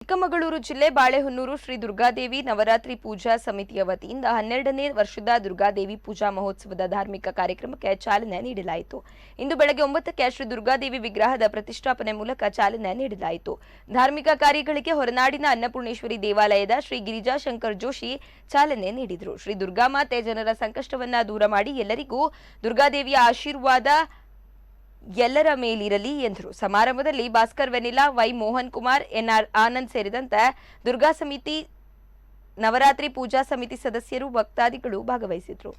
ಚಿಕ್ಕಮಗಳೂರು ಜಿಲ್ಲೆ ಬಾಳೆಹೊನ್ನೂರು ಶ್ರೀ ದುರ್ಗಾದೇವಿ ನವರಾತ್ರಿ ಪೂಜಾ ಸಮಿತಿಯ ವತಿಯಿಂದ 12ನೇ ವರ್ಷದ ದುರ್ಗಾದೇವಿ ಪೂಜಾ ಮಹೋತ್ಸವದ ಧಾರ್ಮಿಕ ಕಾರ್ಯಕ್ರಮಕ್ಕೆ ಚಾಲನೆ ನೀಡಲಾಯಿತು. ಇಂದು ಬೆಳಗ್ಗೆ 9ಕ್ಕೆ ಶ್ರೀ ದುರ್ಗಾದೇವಿ ವಿಗ್ರಹದ ಪ್ರತಿಷ್ಠಾಪನೆ ಮೂಲಕ ಚಾಲನೆ ನೀಡಲಾಯಿತು. ಧಾರ್ಮಿಕ ಕಾರ್ಯಗಳಿಗೆ ಹೊರನಾಡಿನ ಅನ್ನಪೂರ್ಣೇಶ್ವರಿ ದೇವಾಲಯದ ಶ್ರೀ ಗಿರಿಜಾಶಂಕರ್ ಜೋಶಿ ಚಾಲನೆ ನೀಡಿದರು. ಶ್ರೀ ದುರ್ಗಾಮಾತೆ ಜನರ ಸಂಕಷ್ಟವನ್ನ ದೂರ ಮಾಡಿ ಎಲ್ಲರಿಗೂ ದುರ್ಗಾದೇವಿಯ ಆಶೀರ್ವಾದ ಎಲ್ಲರ ಮೇಲಿರಲಿ ಎಂದರು. ಸಮಾರಂಭದಲ್ಲಿ ಭಾಸ್ಕರ್ ವೆನಿಲಾ, ವೈ ಮೋಹನ್ ಕುಮಾರ್, ಎನ್ಆರ್ ಆನಂದ್ ಸೇರಿದಂತೆ ದುರ್ಗಾ ಸಮಿತಿ, ನವರಾತ್ರಿ ಪೂಜಾ ಸಮಿತಿ ಸದಸ್ಯರು, ಭಕ್ತಾದಿಗಳು ಭಾಗವಹಿಸಿದ್ರು.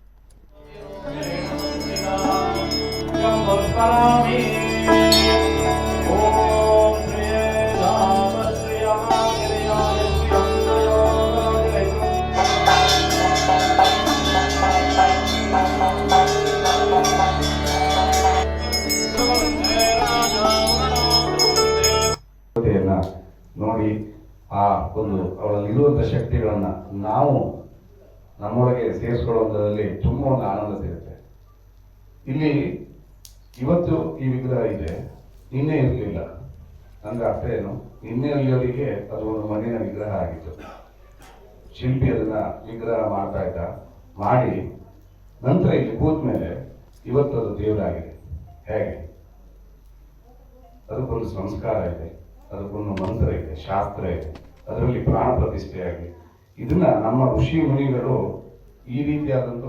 ನೋಡಿ ಆ ಒಂದು ಅವಳಲ್ಲಿರುವಂಥ ಶಕ್ತಿಗಳನ್ನ ನಾವು ನಮ್ಮೊಳಗೆ ಸೇರಿಸ್ಕೊಳ್ಳೋದ್ರಲ್ಲಿ ತುಂಬ ಒಂದು ಆನಂದ ಸಿಗುತ್ತೆ. ಇಲ್ಲಿ ಇವತ್ತು ಈ ವಿಗ್ರಹ ಇದೆ, ನಿನ್ನೆ ಇರಲಿಲ್ಲ. ಅಂದ್ರೆ ಅರ್ಥ ಏನು, ನಿನ್ನೆ ಅಲ್ಲಿಯವರಿಗೆ ಅದು ಒಂದು ಮಣ್ಣಿನ ವಿಗ್ರಹ ಆಗಿತ್ತು. ಶಿಲ್ಪಿ ಅದನ್ನ ವಿಗ್ರಹ ಮಾಡ್ತಾ ಇದ್ದ, ಮಾಡಿ ನಂತರ ಇಲ್ಲಿ ಕೂತ ಮೇಲೆ ಇವತ್ತು ಅದು ದೇವರಾಗಿದೆ. ಹೇಗೆ? ಅದಕ್ಕೊಂದು ಸಂಸ್ಕಾರ ಇದೆ, ಅದಕ್ಕೊಂದು ಮಂತ್ರ ಇದೆ, ಶಾಸ್ತ್ರ ಇದೆ, ಅದರಲ್ಲಿ ಪ್ರಾಣ ಪ್ರತಿಷ್ಠೆಯಾಗಿ ಇದನ್ನ ನಮ್ಮ ಋಷಿ ಮುನಿಗಳು ಈ ರೀತಿಯಾದಂಥ